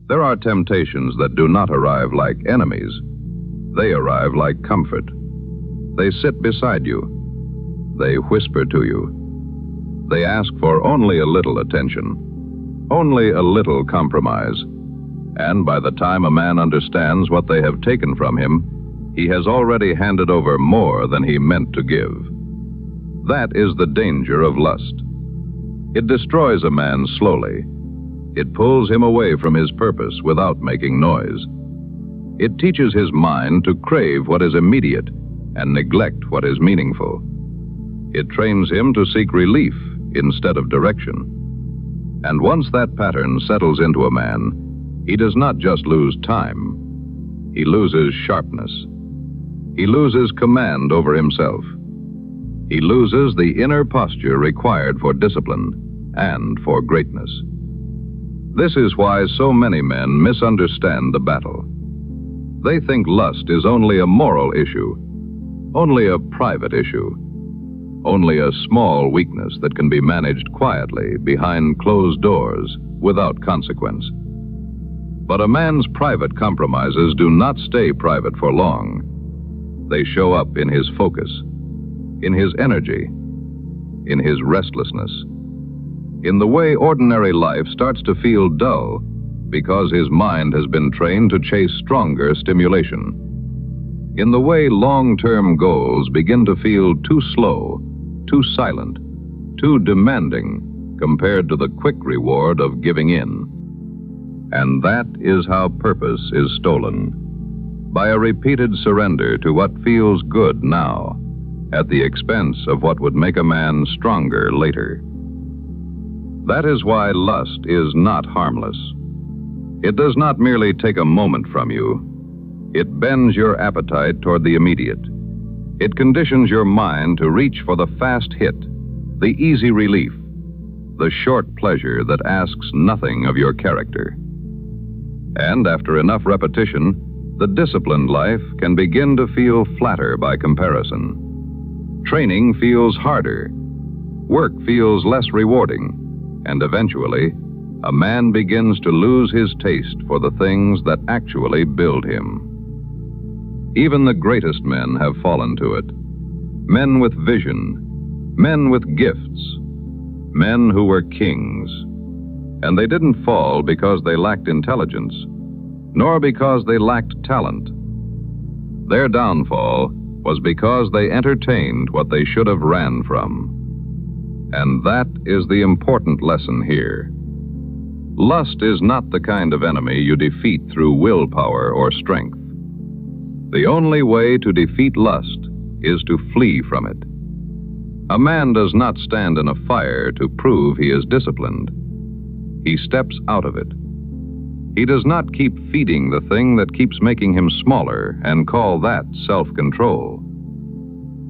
There are temptations that do not arrive like enemies. They arrive like comfort. They sit beside you. They whisper to you. They ask for only a little attention, only a little compromise. And by the time a man understands what they have taken from him, he has already handed over more than he meant to give. That is the danger of lust. It destroys a man slowly. It pulls him away from his purpose without making noise. It teaches his mind to crave what is immediate and neglect what is meaningful. It trains him to seek relief instead of direction. And once that pattern settles into a man, he does not just lose time. He loses sharpness. He loses command over himself. He loses the inner posture required for discipline and for greatness. This is why so many men misunderstand the battle. They think lust is only a moral issue, only a private issue, only a small weakness that can be managed quietly behind closed doors without consequence. But a man's private compromises do not stay private for long. They show up in his focus, in his energy, in his restlessness, in the way ordinary life starts to feel dull because his mind has been trained to chase stronger stimulation, in the way long-term goals begin to feel too slow, too silent, too demanding compared to the quick reward of giving in. And that is how purpose is stolen, by a repeated surrender to what feels good now, at the expense of what would make a man stronger later. That is why lust is not harmless. It does not merely take a moment from you. It bends your appetite toward the immediate. It conditions your mind to reach for the fast hit, the easy relief, the short pleasure that asks nothing of your character. And after enough repetition, the disciplined life can begin to feel flatter by comparison. Training feels harder. Work feels less rewarding. And eventually, a man begins to lose his taste for the things that actually build him. Even the greatest men have fallen to it. Men with vision, men with gifts, men who were kings. And they didn't fall because they lacked intelligence, nor because they lacked talent. Their downfall was because they entertained what they should have ran from. And that is the important lesson here. Lust is not the kind of enemy you defeat through willpower or strength. The only way to defeat lust is to flee from it. A man does not stand in a fire to prove he is disciplined. He steps out of it. He does not keep feeding the thing that keeps making him smaller and call that self-control.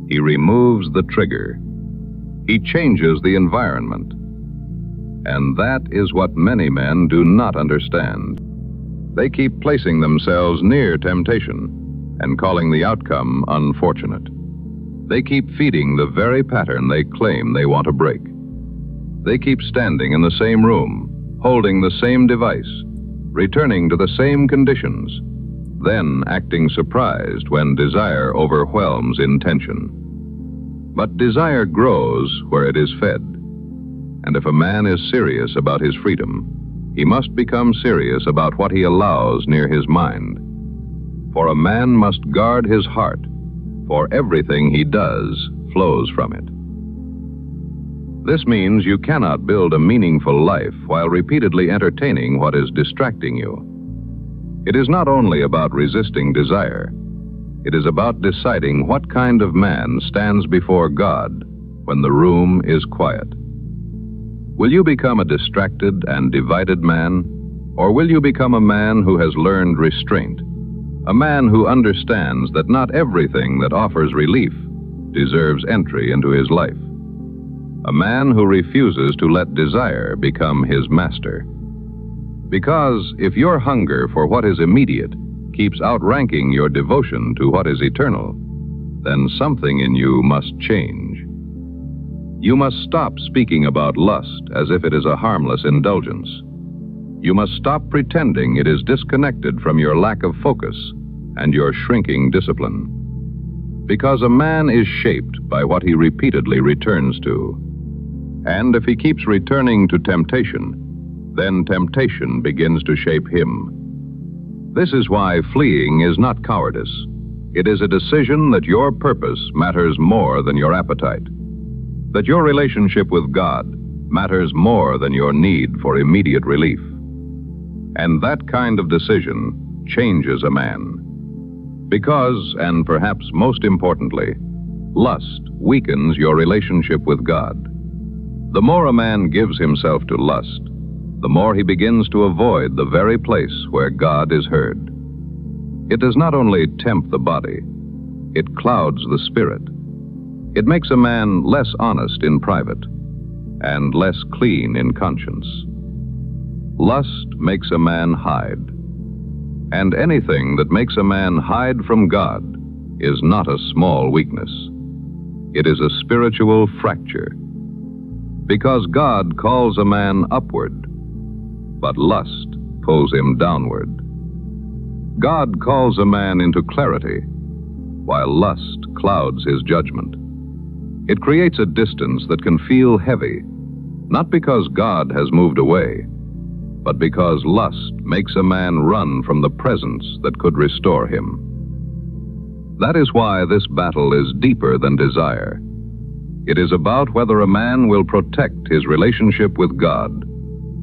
He removes the trigger. He changes the environment. And that is what many men do not understand. They keep placing themselves near temptation and calling the outcome unfortunate. They keep feeding the very pattern they claim they want to break. They keep standing in the same room, holding the same device, returning to the same conditions, then acting surprised when desire overwhelms intention. But desire grows where it is fed. And if a man is serious about his freedom, he must become serious about what he allows near his mind. For a man must guard his heart, for everything he does flows from it. This means you cannot build a meaningful life while repeatedly entertaining what is distracting you. It is not only about resisting desire. It is about deciding what kind of man stands before God when the room is quiet. Will you become a distracted and divided man, or will you become a man who has learned restraint, a man who understands that not everything that offers relief deserves entry into his life, a man who refuses to let desire become his master? Because if your hunger for what is immediate keeps outranking your devotion to what is eternal, then something in you must change. You must stop speaking about lust as if it is a harmless indulgence. You must stop pretending it is disconnected from your lack of focus and your shrinking discipline. Because a man is shaped by what he repeatedly returns to. And if he keeps returning to temptation, then temptation begins to shape him. This is why fleeing is not cowardice. It is a decision that your purpose matters more than your appetite, that your relationship with God matters more than your need for immediate relief. And that kind of decision changes a man. Because, and perhaps most importantly, lust weakens your relationship with God. The more a man gives himself to lust, the more he begins to avoid the very place where God is heard. It does not only tempt the body, it clouds the spirit. It makes a man less honest in private and less clean in conscience. Lust makes a man hide. And anything that makes a man hide from God is not a small weakness. It is a spiritual fracture. Because God calls a man upward, but lust pulls him downward. God calls a man into clarity, while lust clouds his judgment. It creates a distance that can feel heavy, not because God has moved away, but because lust makes a man run from the presence that could restore him. That is why this battle is deeper than desire. It is about whether a man will protect his relationship with God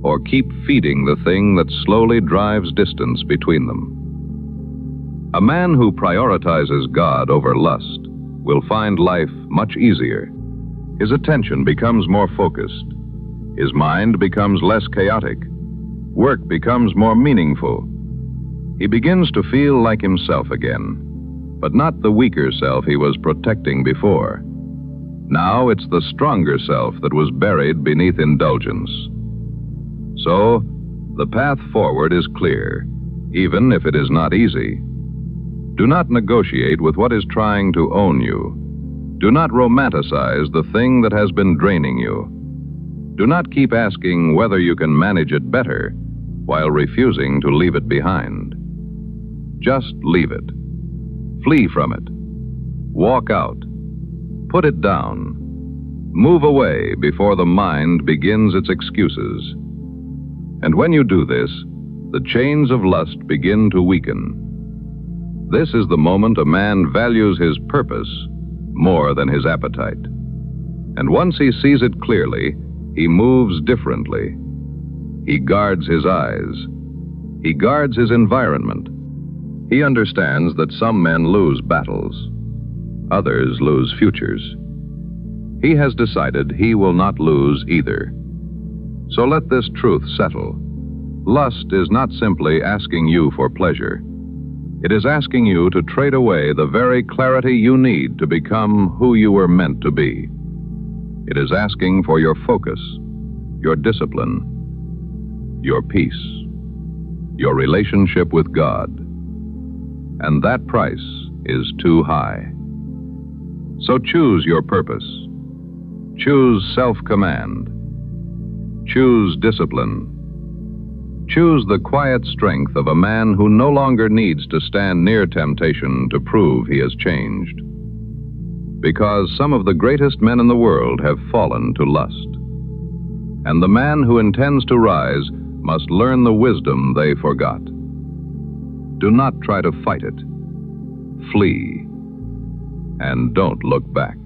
or keep feeding the thing that slowly drives distance between them. A man who prioritizes God over lust will find life much easier. His attention becomes more focused. His mind becomes less chaotic. Work becomes more meaningful. He begins to feel like himself again, but not the weaker self he was protecting before. Now it's the stronger self that was buried beneath indulgence. So, the path forward is clear, even if it is not easy. Do not negotiate with what is trying to own you. Do not romanticize the thing that has been draining you. Do not keep asking whether you can manage it better while refusing to leave it behind. Just leave it. Flee from it. Walk out. Put it down. Move away before the mind begins its excuses. And when you do this, the chains of lust begin to weaken. This is the moment a man values his purpose more than his appetite. And once he sees it clearly, he moves differently. He guards his eyes. He guards his environment. He understands that some men lose battles. Others lose futures. He has decided he will not lose either. So let this truth settle. Lust is not simply asking you for pleasure. It is asking you to trade away the very clarity you need to become who you were meant to be. It is asking for your focus, your discipline, your peace, your relationship with God. And that price is too high. So choose your purpose. Choose self-command. Choose discipline. Choose the quiet strength of a man who no longer needs to stand near temptation to prove he has changed. Because some of the greatest men in the world have fallen to lust. And the man who intends to rise must learn the wisdom they forgot. Do not try to fight it. Flee. And don't look back.